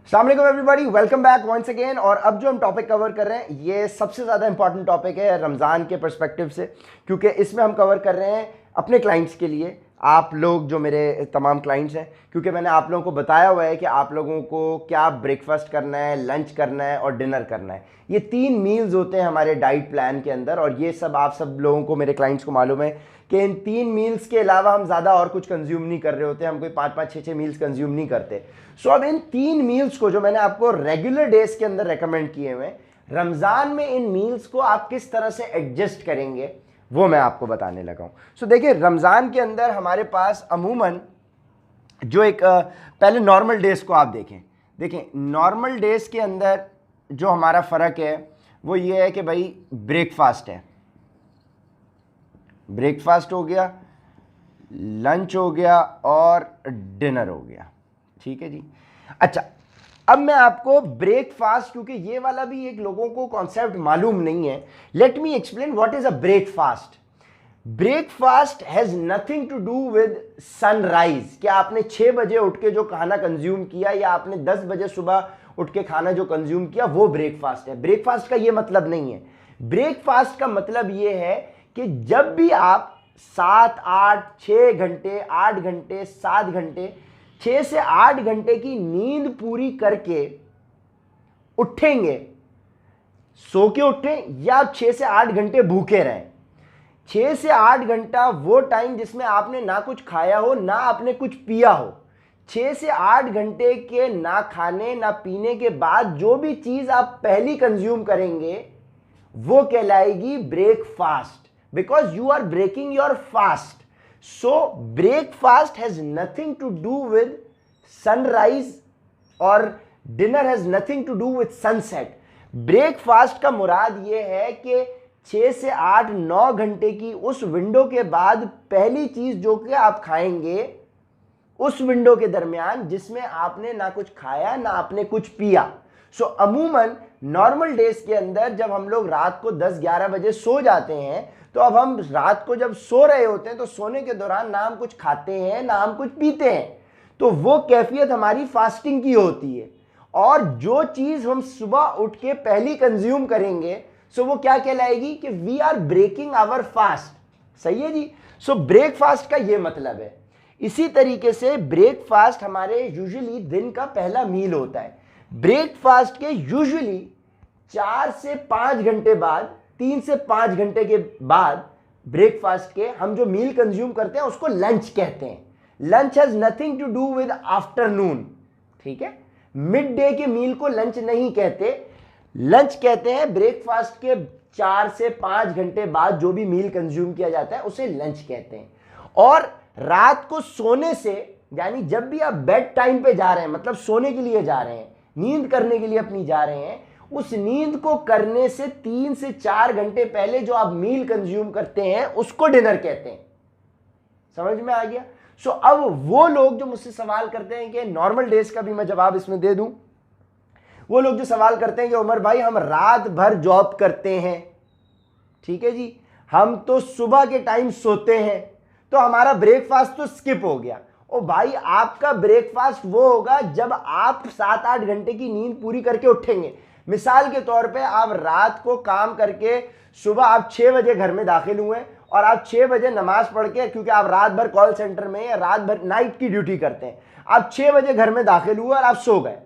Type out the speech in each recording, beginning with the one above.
अस्सलाम वालेकुम everybody, welcome back once again. और अब जो हम टॉपिक कवर कर रहे हैं ये सबसे ज़्यादा इंपॉर्टेंट टॉपिक है रमज़ान के पर्सपेक्टिव से, क्योंकि इसमें हम कवर कर रहे हैं अपने क्लाइंट्स के लिए, आप लोग जो मेरे तमाम क्लाइंट्स हैं, क्योंकि मैंने आप लोगों को बताया हुआ है कि आप लोगों को क्या ब्रेकफास्ट करना है, लंच करना है और डिनर करना है। ये 3 मील्स होते हैं हमारे डाइट प्लान के अंदर, और ये सब आप सब लोगों को, मेरे क्लाइंट्स को मालूम है कि इन 3 मील्स के अलावा हम ज़्यादा और कुछ कंज्यूम नहीं कर रहे होते, हम कोई 5-5, 6-6 मील्स कंज्यूम नहीं करते। सो अब इन 3 मील्स को जो मैंने आपको रेगुलर डेज के अंदर रेकमेंड किए हुए हैं, रमज़ान में इन मील्स को आप किस तरह से एडजस्ट करेंगे वो मैं आपको बताने लगा हूं। सो देखिए, रमज़ान के अंदर हमारे पास अमूमन जो एक पहले नॉर्मल डेज को आप देखें नॉर्मल डेज के अंदर जो हमारा फ़र्क है वो ये है कि भाई ब्रेकफास्ट है, ब्रेकफास्ट हो गया, लंच हो गया और डिनर हो गया। ठीक है जी। अच्छा, अब मैं आपको ब्रेकफास्ट, क्योंकि ये वाला भी एक लोगों को कॉन्सेप्ट मालूम नहीं है, let me explain what is a breakfast. Breakfast has nothing to do with sunrise. क्या आपने 6 बजे उठ के जो खाना कंज्यूम किया या आपने 10 बजे सुबह उठ के खाना जो कंज्यूम किया वो ब्रेकफास्ट है। ब्रेकफास्ट का ये मतलब नहीं है। ब्रेकफास्ट का मतलब ये है कि जब भी आप 7, 8, 6 घंटे, 8 घंटे, 7 घंटे, 6 से 8 घंटे की नींद पूरी करके उठेंगे, सो के उठें या 6 से 8 घंटे भूखे रहें, 6 से 8 घंटा वो टाइम जिसमें आपने ना कुछ खाया हो ना आपने कुछ पिया हो, 6 से 8 घंटे के ना खाने ना पीने के बाद जो भी चीज आप पहली कंज्यूम करेंगे वो कहलाएगी breakfast, because you are breaking your fast. So breakfast has nothing to do with sunrise और dinner has nothing to do with sunset। Breakfast का मुराद ये है कि 6 से 8, 9 घंटे की उस विंडो के बाद पहली चीज जो कि आप खाएंगे उस विंडो के दरमियान जिसमें आपने ना कुछ खाया ना आपने कुछ पिया। सो अमूमन नॉर्मल डेज के अंदर जब हम लोग रात को 10-11 बजे सो जाते हैं, तो अब हम रात को जब सो रहे होते हैं तो सोने के दौरान ना हम कुछ खाते हैं ना हम कुछ पीते हैं, तो वो कैफियत हमारी फास्टिंग की होती है। और जो चीज हम सुबह उठ के पहली कंज्यूम करेंगे सो वो क्या कहलाएगी कि we are breaking our fast. सही है जी। सो ब्रेकफास्ट का ये मतलब है। इसी तरीके से ब्रेकफास्ट हमारे यूजुअली दिन का पहला मील होता है। ब्रेकफास्ट के यूजुअली 4 से 5 घंटे बाद, 3 से 5 घंटे के बाद ब्रेकफास्ट के हम जो मील कंज्यूम करते हैं उसको लंच कहते हैं। Lunch has nothing to do with afternoon. ठीक है, मिड डे के मील को लंच नहीं कहते, लंच कहते हैं ब्रेकफास्ट के 4 से 5 घंटे बाद जो भी मील कंज्यूम किया जाता है उसे लंच कहते हैं। और रात को सोने से, यानी जब भी आप बेड टाइम पे जा रहे हैं, मतलब सोने के लिए जा रहे हैं, नींद करने के लिए अपनी जा रहे हैं, उस नींद को करने से 3 से 4 घंटे पहले जो आप मील कंज्यूम करते हैं उसको डिनर कहते हैं। समझ में आ गया। सो अब वो लोग जो मुझसे सवाल करते हैं कि नॉर्मल डेज का भी मैं जवाब इसमें दे दूं, वो लोग जो सवाल करते हैं कि उमर भाई हम रात भर जॉब करते हैं, ठीक है जी, हम तो सुबह के टाइम सोते हैं, तो हमारा ब्रेकफास्ट तो स्किप हो गया। ओ भाई, आपका ब्रेकफास्ट वो होगा जब आप 7-8 घंटे की नींद पूरी करके उठेंगे। मिसाल के तौर पे आप रात को काम करके सुबह आप 6 बजे घर में दाखिल हुए और आप 6 बजे नमाज पढ़ के, क्योंकि आप रात भर कॉल सेंटर में या रात भर नाइट की ड्यूटी करते हैं, आप 6 बजे घर में दाखिल हुए और आप सो गए।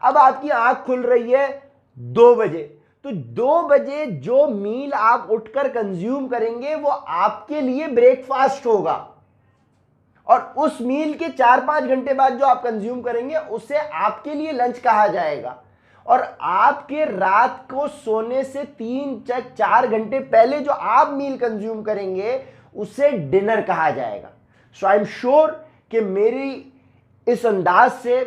अब आपकी आंख खुल रही है 2 बजे, तो 2 बजे जो मील आप उठकर कंज्यूम करेंगे वो आपके लिए ब्रेकफास्ट होगा, और उस मील के 4-5 घंटे बाद जो आप कंज्यूम करेंगे उसे आपके लिए लंच कहा जाएगा। और आपके रात को सोने से 3-4 घंटे पहले जो आप मील कंज्यूम करेंगे उसे डिनर कहा जाएगा। सो आई एम श्योर कि मेरी इस अंदाज से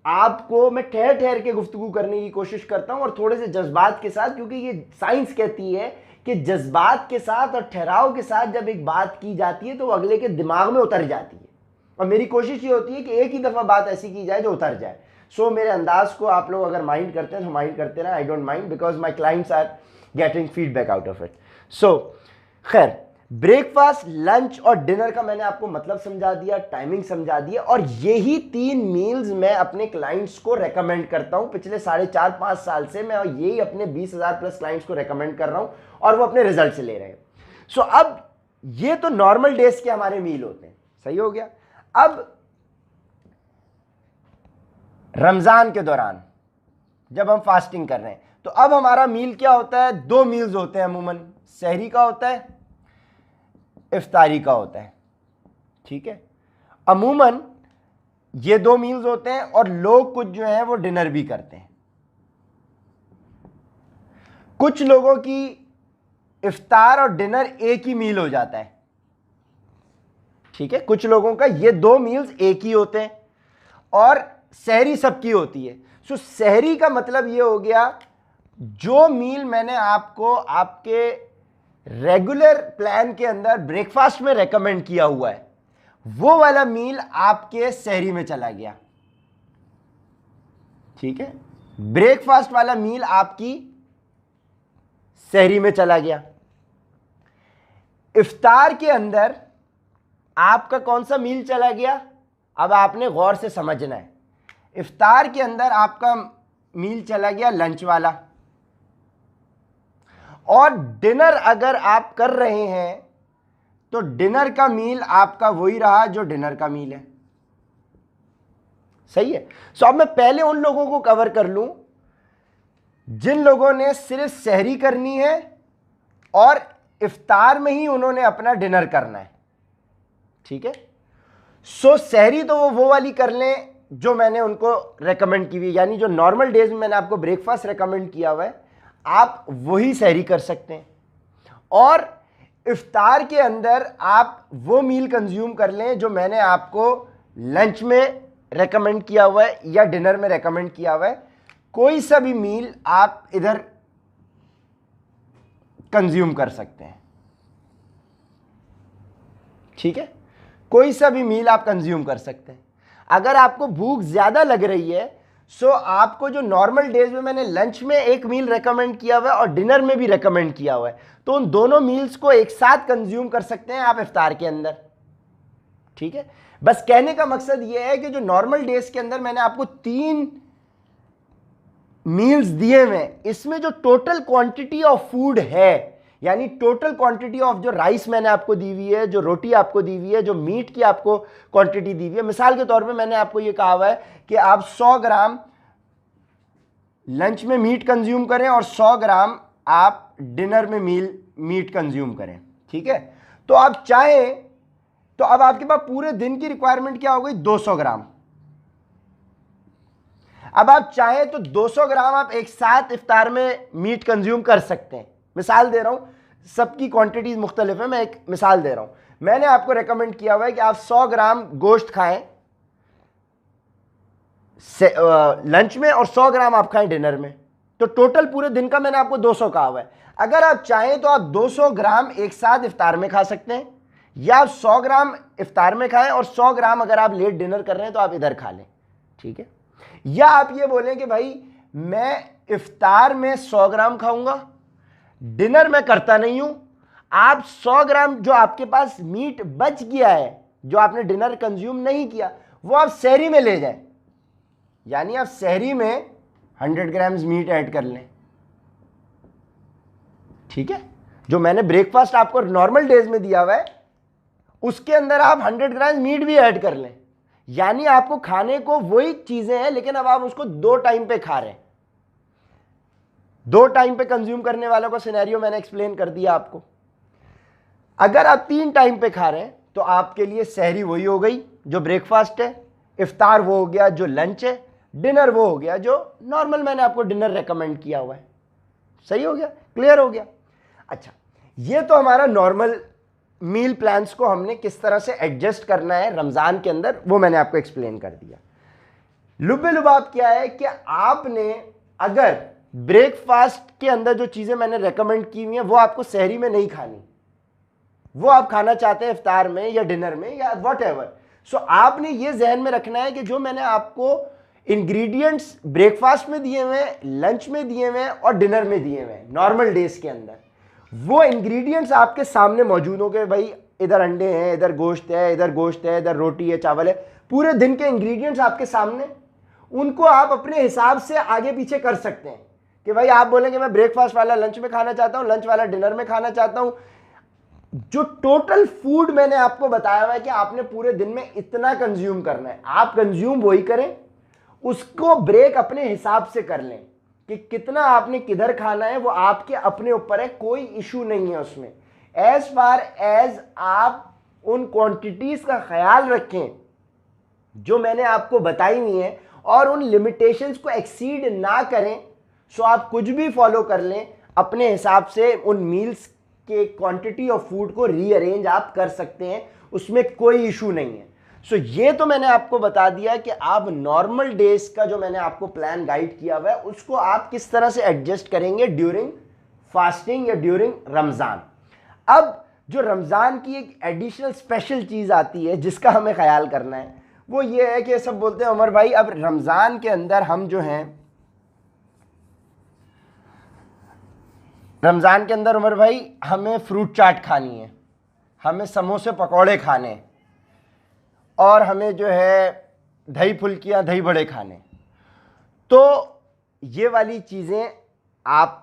आपको मैं ठहर ठहर के गुफ्तगू करने की कोशिश करता हूं और थोड़े से जज्बात के साथ, क्योंकि ये साइंस कहती है कि जज्बात के साथ और ठहराव के साथ जब एक बात की जाती है तो वो अगले के दिमाग में उतर जाती है। और मेरी कोशिश ये होती है कि एक ही दफ़ा बात ऐसी की जाए जो उतर जाए। सो मेरे अंदाज को आप लोग अगर माइंड करते हैं तो माइंड करते रहे, I don't mind, because my clients are getting feedback out of it. So खैर, ब्रेकफास्ट, लंच और डिनर का मैंने आपको मतलब समझा दिया, टाइमिंग समझा दिया, और यही 3 मील्स मैं अपने क्लाइंट्स को रेकमेंड करता हूं। पिछले 4.5-5 साल से मैं यही अपने 20,000 प्लस क्लाइंट्स को रेकमेंड कर रहा हूं और वो अपने रिजल्ट से ले रहे हैं। सो अब ये तो नॉर्मल डेज के हमारे मील होते हैं, सही हो गया। अब रमजान के दौरान जब हम फास्टिंग कर रहे हैं तो अब हमारा मील क्या होता है? 2 मील्स होते हैं अमूमन, सहरी का होता है, इफ्तारी का होता है, ठीक है। अमूमन ये 2 मील्स होते हैं और लोग कुछ जो है वो डिनर भी करते हैं। कुछ लोगों की इफ्तार और डिनर एक ही मील हो जाता है, ठीक है। कुछ लोगों का ये 2 मील्स एक ही होते हैं और सहरी सबकी होती है। सो सहरी का मतलब ये हो गया, जो मील मैंने आपको आपके रेगुलर प्लान के अंदर ब्रेकफास्ट में रेकमेंड किया हुआ है, वो वाला मील आपके सहरी में चला गया, ठीक है। ब्रेकफास्ट वाला मील आपकी सहरी में चला गया। इफ्तार के अंदर आपका कौन सा मील चला गया? अब आपने गौर से समझना है। इफ्तार के अंदर आपका मील चला गया लंच वाला, और डिनर अगर आप कर रहे हैं तो डिनर का मील आपका वही रहा जो डिनर का मील है, सही है। सो अब मैं पहले उन लोगों को कवर कर लूं जिन लोगों ने सिर्फ सहरी करनी है और इफ्तार में ही उन्होंने अपना डिनर करना है, ठीक है। सो सहरी तो वो वाली कर लें जो मैंने उनको रेकमेंड की हुई, यानी जो नॉर्मल डेज में मैंने आपको ब्रेकफास्ट रेकमेंड किया हुआ है, आप वही सहरी कर सकते हैं। और इफ्तार के अंदर आप वो मील कंज्यूम कर लें जो मैंने आपको लंच में रेकमेंड किया हुआ है या डिनर में रेकमेंड किया हुआ है। कोई सा भी मील आप इधर कंज्यूम कर सकते हैं, ठीक है। कोई सा भी मील आप कंज्यूम कर सकते हैं। अगर आपको भूख ज्यादा लग रही है, सो आपको जो नॉर्मल डेज में मैंने लंच में एक मील रेकमेंड किया हुआ है और डिनर में भी रेकमेंड किया हुआ है, तो उन दोनों मील्स को एक साथ कंज्यूम कर सकते हैं आप इफ्तार के अंदर, ठीक है। बस कहने का मकसद यह है कि जो नॉर्मल डेज के अंदर मैंने आपको 3 मील्स दिए हुए, इसमें जो टोटल क्वांटिटी ऑफ फूड है, यानी टोटल क्वांटिटी ऑफ जो राइस मैंने आपको दी हुई है, जो रोटी आपको दी हुई है, जो मीट की आपको क्वांटिटी दी हुई है, मिसाल के तौर पे मैंने आपको ये कहा हुआ है कि आप 100 ग्राम लंच में मीट कंज्यूम करें और 100 ग्राम आप डिनर में मीट कंज्यूम करें, ठीक है। तो आप चाहें तो अब आपके पास पूरे दिन की रिक्वायरमेंट क्या हो गई? 200 ग्राम। अब आप चाहें तो 200 ग्राम आप एक साथ इफ्तार में मीट कंज्यूम कर सकते हैं। मिसाल दे रहा हूं, सबकी क्वांटिटीज मुख्तलिफ है, मैं एक मिसाल दे रहा हूं। मैंने आपको रेकमेंड किया हुआ है कि आप 100 ग्राम गोश्त खाएं लंच में और 100 ग्राम आप खाएं डिनर में, तो टोटल पूरे दिन का मैंने आपको 200 कहा हुआ है। अगर आप चाहें तो आप 200 ग्राम एक साथ इफ्तार में खा सकते हैं, या आप 100 ग्राम इफ्तार में खाएं और 100 ग्राम अगर आप लेट डिनर कर रहे हैं तो आप इधर खा लें, ठीक है। या आप ये बोलें कि भाई मैं इफ्तार में 100 ग्राम खाऊंगा, डिनर में करता नहीं हूं, आप 100 ग्राम जो आपके पास मीट बच गया है, जो आपने डिनर कंज्यूम नहीं किया, वो आप सहरी में ले जाएं, यानी आप सहरी में 100 ग्राम्स मीट ऐड कर लें, ठीक है। जो मैंने ब्रेकफास्ट आपको नॉर्मल डेज में दिया हुआ है, उसके अंदर आप 100 ग्राम मीट भी ऐड कर लें, यानी आपको खाने को वही चीजें हैं, लेकिन अब आप उसको 2 टाइम पे खा रहे हैं। 2 टाइम पे कंज्यूम करने वालों का सिनेरियो मैंने एक्सप्लेन कर दिया आपको। अगर आप 3 टाइम पे खा रहे हैं तो आपके लिए सहरी वही हो गई जो ब्रेकफास्ट है, इफ्तार वो हो गया जो लंच है, डिनर वो हो गया जो नॉर्मल मैंने आपको डिनर रेकमेंड किया हुआ है। सही हो गया? क्लियर हो गया? अच्छा, ये तो हमारा नॉर्मल मील प्लान्स को हमने किस तरह से एडजस्ट करना है रमजान के अंदर, वो मैंने आपको एक्सप्लेन कर दिया। लुब्बे लुबाब क्या है कि आपने अगर ब्रेकफास्ट के अंदर जो चीजें मैंने रेकमेंड की हुई हैं वो आपको सहरी में नहीं खानी, वो आप खाना चाहते हैं इफ्तार में या डिनर में या व्हाटएवर, सो आपने ये जहन में रखना है कि जो मैंने आपको इंग्रेडिएंट्स ब्रेकफास्ट में दिए हुए हैं, लंच में दिए हुए हैं और डिनर में दिए हुए हैं नॉर्मल डेज के अंदर, वो इंग्रेडिएंट्स आपके सामने मौजूद हो गए, भाई इधर अंडे हैं, इधर गोश्त है, इधर गोश्त है, इधर रोटी है, चावल है, पूरे दिन के इंग्रेडिएंट्स आपके सामने, उनको आप अपने हिसाब से आगे पीछे कर सकते हैं कि भाई आप बोलेंगे मैं ब्रेकफास्ट वाला लंच में खाना चाहता हूं, लंच वाला डिनर में खाना चाहता हूं। जो टोटल फूड मैंने आपको बताया हुआ है कि आपने पूरे दिन में इतना कंज्यूम करना है, आप कंज्यूम वही करें, उसको ब्रेक अपने हिसाब से कर लें कि कितना आपने किधर खाना है, वो आपके अपने ऊपर है, कोई इशू नहीं है उसमें। एज फार एज आप उन क्वांटिटीज का ख्याल रखें जो मैंने आपको बताई हुई है और उन लिमिटेशंस को एक्सीड ना करें, सो आप कुछ भी फॉलो कर लें अपने हिसाब से, उन मील्स के क्वांटिटी ऑफ फूड को रीअरेंज आप कर सकते हैं, उसमें कोई इशू नहीं है। सो ये तो मैंने आपको बता दिया कि आप नॉर्मल डेज का जो मैंने आपको प्लान गाइड किया हुआ है उसको आप किस तरह से एडजस्ट करेंगे ड्यूरिंग फास्टिंग या ड्यूरिंग रमज़ान। अब जो रमज़ान की एक एडिशनल स्पेशल चीज़ आती है जिसका हमें ख्याल करना है, वो ये है कि सब बोलते हैं उमर भाई अब रमज़ान के अंदर हम जो हैं, रमज़ान के अंदर उमर भाई हमें फ्रूट चाट खानी है, हमें समोसे पकौड़े खाने, और हमें जो है दही फुल्कियाँ दही बड़े खाने। तो ये वाली चीज़ें आप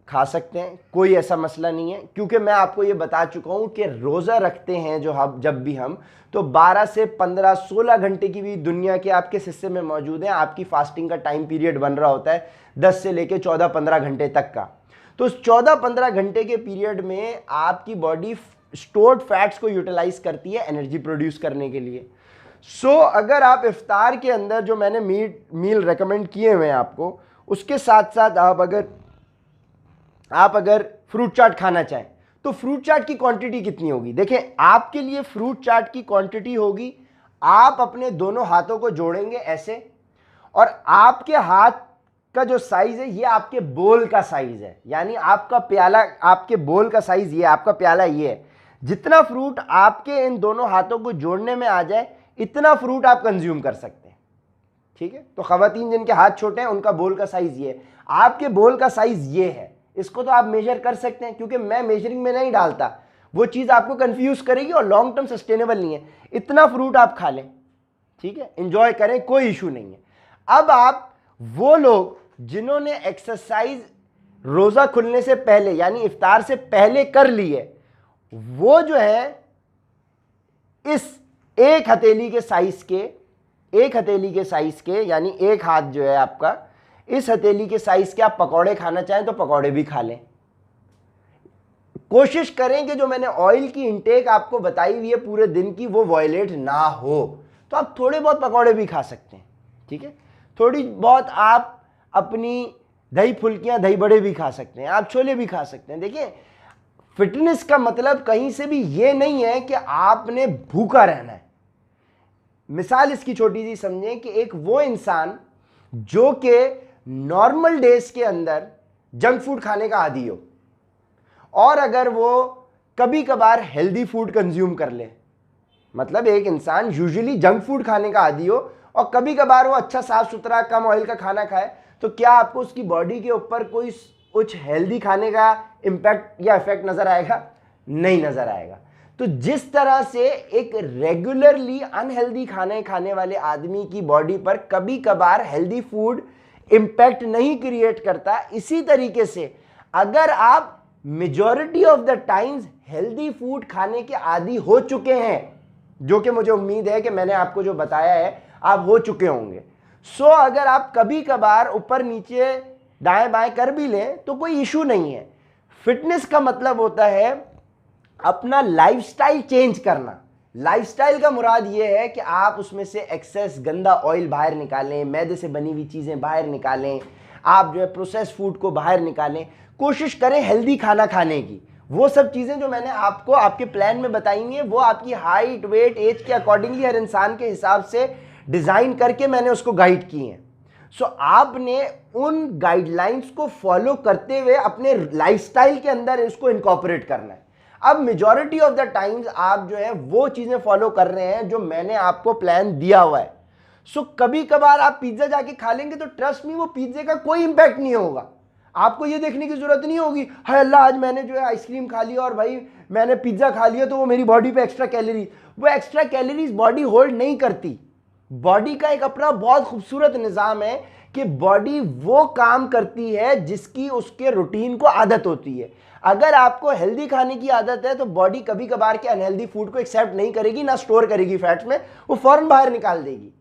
खा सकते हैं, कोई ऐसा मसला नहीं है, क्योंकि मैं आपको ये बता चुका हूँ कि रोज़ा रखते हैं जो हम, जब भी हम, तो 12 से 15 16 घंटे की भी दुनिया के आपके हिस्से में मौजूद हैं। आपकी फास्टिंग का टाइम पीरियड बन रहा होता है 10 से लेके 14-15 घंटे तक का। तो उस 14-15 घंटे के पीरियड में आपकी बॉडी स्टोर्ड फैट्स को यूटिलाइज करती है एनर्जी प्रोड्यूस करने के लिए। सो अगर आप इफ्तार के अंदर जो मैंने मील रेकमेंड किए हुए हैं आपको, उसके साथ साथ आप अगर फ्रूट चाट खाना चाहें तो फ्रूट चाट की क्वांटिटी कितनी होगी? देखें, आपके लिए फ्रूट चाट की क्वांटिटी होगी, आप अपने दोनों हाथों को जोड़ेंगे ऐसे, और आपके हाथ का जो साइज है ये आपके बोल का साइज है, यानी आपका प्याला, आपके बोल का साइज ये, आपका प्याला ये है। जितना फ्रूट आपके इन दोनों हाथों को जोड़ने में आ जाए इतना फ्रूट आप कंज्यूम कर सकते हैं, ठीक है। तो खवातीन जिनके हाथ छोटे हैं उनका बोल का साइज ये है, आपके बोल का साइज ये है। इसको तो आप मेजर कर सकते हैं, क्योंकि मैं मेजरिंग में नहीं डालता, वो चीज़ आपको कंफ्यूज करेगी और लॉन्ग टर्म सस्टेनेबल नहीं है। इतना फ्रूट आप खा लें, ठीक है, एंजॉय करें, कोई इशू नहीं है। अब आप वो लोग जिन्होंने एक्सरसाइज रोज़ा खुलने से पहले यानी इफ्तार से पहले कर ली है, वो जो है इस एक हथेली के साइज के यानी एक हाथ जो है आपका, इस हथेली के साइज के आप पकौड़े खाना चाहें तो पकौड़े भी खा लें। कोशिश करें कि जो मैंने ऑयल की इंटेक आपको बताई हुई है पूरे दिन की वो वायलेट ना हो, तो आप थोड़े बहुत पकौड़े भी खा सकते हैं, ठीक है। थोड़ी बहुत आप अपनी दही फुल्कियां दही बड़े भी खा सकते हैं, आप छोले भी खा सकते हैं। देखिए, फिटनेस का मतलब कहीं से भी ये नहीं है कि आपने भूखा रहना है। मिसाल इसकी छोटी सी समझें कि एक वो इंसान जो कि नॉर्मल डेज के अंदर जंक फूड खाने का आदी हो, और अगर वो कभी कभार हेल्दी फूड कंज्यूम कर ले, मतलब एक इंसान यूजुअली जंक फूड खाने का आदी हो और कभी कभार वो अच्छा साफ सुथरा कम ऑयल का खाना खाए, तो क्या आपको उसकी बॉडी के ऊपर कोई कुछ हेल्दी खाने का इम्पैक्ट या इफेक्ट नजर आएगा? नहीं नजर आएगा। तो जिस तरह से एक रेगुलरली अनहेल्दी खाने खाने वाले आदमी की बॉडी पर कभी कभार हेल्दी फूड इम्पैक्ट नहीं क्रिएट करता, इसी तरीके से अगर आप majority of the times healthy food खाने के आदी हो चुके हैं, जो कि मुझे उम्मीद है कि मैंने आपको जो बताया है आप हो चुके होंगे, सो अगर आप कभी कभार ऊपर नीचे दाएं बाएं कर भी लें तो कोई इशू नहीं है। फिटनेस का मतलब होता है अपना लाइफस्टाइल चेंज करना। लाइफस्टाइल का मुराद ये है कि आप उसमें से एक्सेस गंदा ऑयल बाहर निकालें, मैदे से बनी हुई चीज़ें बाहर निकालें, आप जो है प्रोसेस फूड को बाहर निकालें, कोशिश करें हेल्दी खाना खाने की। वो सब चीज़ें जो मैंने आपको आपके प्लान में बताई हैं वो आपकी हाइट, वेट, एज के अकॉर्डिंगली हर इंसान के हिसाब से डिज़ाइन करके मैंने उसको गाइड की हैं। सो आपने उन गाइडलाइंस को फॉलो करते हुए अपने लाइफस्टाइल के अंदर इसको इनकॉर्पोरेट करना है। अब मेजॉरिटी ऑफ द टाइम्स आप जो है वो चीज़ें फॉलो कर रहे हैं जो मैंने आपको प्लान दिया हुआ है। सो कभी कभार आप पिज्ज़ा जाके खा लेंगे तो ट्रस्ट मी वो पिज्ज़े का कोई इंपैक्ट नहीं होगा, आपको ये देखने की जरूरत नहीं होगी हाय अल्लाह आज मैंने जो है आइसक्रीम खा लिया और भाई मैंने पिज्जा खा लिया तो वो मेरी बॉडी पे एक्स्ट्रा कैलोरी, वो एक्स्ट्रा कैलोरीज बॉडी होल्ड नहीं करती। बॉडी का एक अपना बहुत खूबसूरत निज़ाम है कि बॉडी वो काम करती है जिसकी उसके रूटीन को आदत होती है। अगर आपको हेल्दी खाने की आदत है तो बॉडी कभी कभार के अनहेल्दी फूड को एक्सेप्ट नहीं करेगी, ना स्टोर करेगी फैट्स में, वो फौरन बाहर निकाल देगी।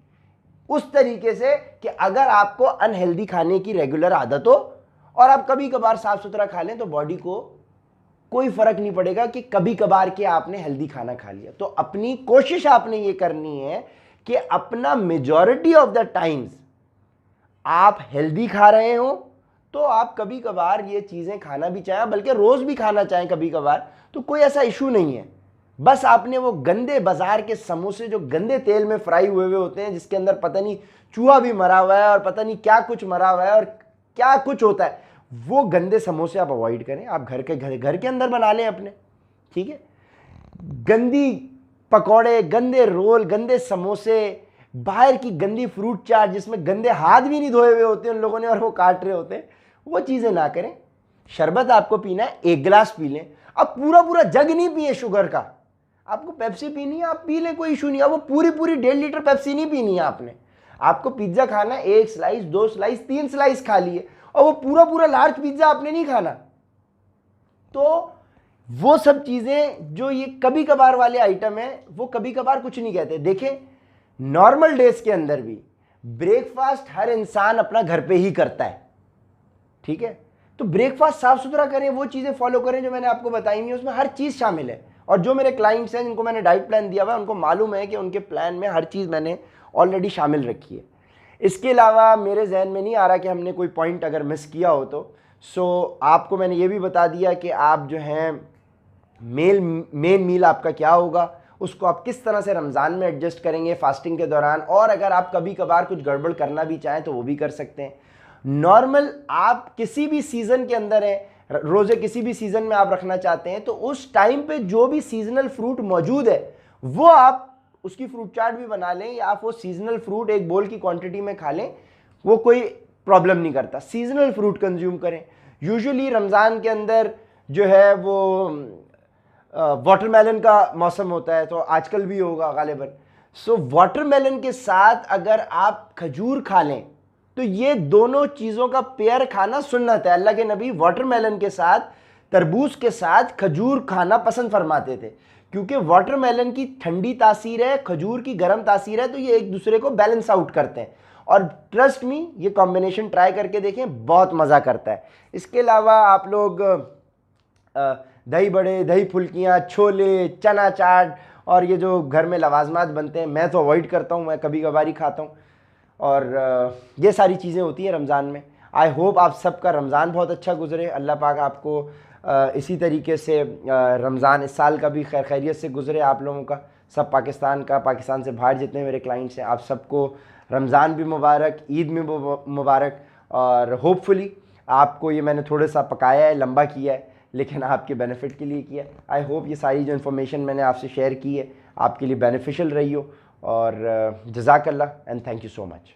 उस तरीके से कि अगर आपको अनहेल्दी खाने की रेगुलर आदत हो और आप कभी कभार साफ सुथरा खा लें तो बॉडी को कोई फर्क नहीं पड़ेगा कि कभी कभार के आपने हेल्दी खाना खा लिया। तो अपनी कोशिश आपने ये करनी है कि अपना मेजॉरिटी ऑफ द टाइम्स आप हेल्दी खा रहे हो तो आप कभी कभार ये चीज़ें खाना भी चाहें, बल्कि रोज़ भी खाना चाहें कभी कभार, तो कोई ऐसा इशू नहीं है। बस आपने वो गंदे बाजार के समोसे जो गंदे तेल में फ्राई हुए हुए होते हैं, जिसके अंदर पता नहीं चूहा भी मरा हुआ है और पता नहीं क्या कुछ मरा हुआ है और क्या कुछ होता है, वो गंदे समोसे आप अवॉइड करें। आप घर के अंदर बना लें अपने, ठीक है। गंदी पकौड़े, गंदे रोल, गंदे समोसे, बाहर की गंदी फ्रूट चाट जिसमें गंदे हाथ भी नहीं धोए हुए होते उन लोगों ने और वो काट रहे होते हैं, वो चीज़ें ना करें। शरबत आपको पीना है 1 गिलास पी लें। अब पूरा पूरा जग नहीं पिए शुगर का, आपको पेप्सी पीनी है आप पी लें, कोई इशू नहीं है। वो पूरी 1.5 लीटर पेप्सी नहीं पीनी है आपने। आपको पिज्ज़ा खाना है 1 स्लाइस, 2 स्लाइस, 3 स्लाइस खा लिए, और वो पूरा पूरा लार्ज पिज्ज़ा आपने नहीं खाना। तो वो सब चीज़ें जो ये कभी कभार वाले आइटम है, वो कभी कभार कुछ नहीं कहते। देखें नॉर्मल डेज के अंदर भी ब्रेकफास्ट हर इंसान अपना घर पे ही करता है, ठीक है। तो ब्रेकफास्ट साफ सुथरा करें, वो चीज़ें फॉलो करें जो मैंने आपको बताई हुई, उसमें हर चीज़ शामिल है। और जो मेरे क्लाइंट्स हैं जिनको मैंने डाइट प्लान दिया हुआ है, उनको मालूम है कि उनके प्लान में हर चीज़ मैंने ऑलरेडी शामिल रखी है। इसके अलावा मेरे जहन में नहीं आ रहा कि हमने कोई पॉइंट अगर मिस किया हो तो। सो आपको मैंने ये भी बता दिया कि आप जो हैं मेन मील आपका क्या होगा, उसको आप किस तरह से रमज़ान में एडजस्ट करेंगे फास्टिंग के दौरान, और अगर आप कभी कभार कुछ गड़बड़ करना भी चाहें तो वो भी कर सकते हैं। नॉर्मल आप किसी भी सीज़न के अंदर हैं, रोज़े किसी भी सीज़न में आप रखना चाहते हैं तो उस टाइम पे जो भी सीजनल फ्रूट मौजूद है वो आप उसकी फ्रूट चाट भी बना लें, या आप वो सीजनल फ्रूट एक बोल की क्वांटिटी में खा लें, वो कोई प्रॉब्लम नहीं करता। सीजनल फ्रूट कंज्यूम करें। यूजुअली रमज़ान के अंदर जो है वो वाटरमेलन का मौसम होता है, तो आजकल भी होगा गालिबन। सो वाटरमेलन के साथ अगर आप खजूर खा लें तो ये दोनों चीज़ों का पेयर खाना सुन्नत है। अल्लाह के नबी वाटरमेलन के साथ, तरबूज के साथ खजूर खाना पसंद फरमाते थे, क्योंकि वाटरमेलन की ठंडी तासीर है, खजूर की गर्म तासीर है, तो ये एक दूसरे को बैलेंस आउट करते हैं। और ट्रस्ट मी, ये कॉम्बिनेशन ट्राई करके देखें, बहुत मज़ा करता है। इसके अलावा आप लोग दही बड़े, दही फुल्कियाँ, छोले, चना चाट और ये जो घर में लवाजमात बनते हैं, मैं तो अवॉइड करता हूँ, मैं कभी कभार ही खाता हूँ। और ये सारी चीज़ें होती हैं रमज़ान में। आई होप आप सबका रमज़ान बहुत अच्छा गुजरे। अल्लाह पाक आपको इसी तरीके से रमज़ान इस साल का भी खैरियत से गुजरे आप लोगों का, सब पाकिस्तान का, पाकिस्तान से बाहर जितने मेरे क्लाइंट्स हैं, आप सबको रमज़ान भी मुबारक, ईद भी मुबारक। और होपफुली आपको ये मैंने थोड़ा सा पकाया है, लंबा किया है, लेकिन आपके बेनिफिट के लिए किया। आई होप ये सारी जो इन्फॉर्मेशन मैंने आपसे शेयर की है आपके लिए बेनिफिशियल रही हो। और जज़ाकल्लाह and thank you so much.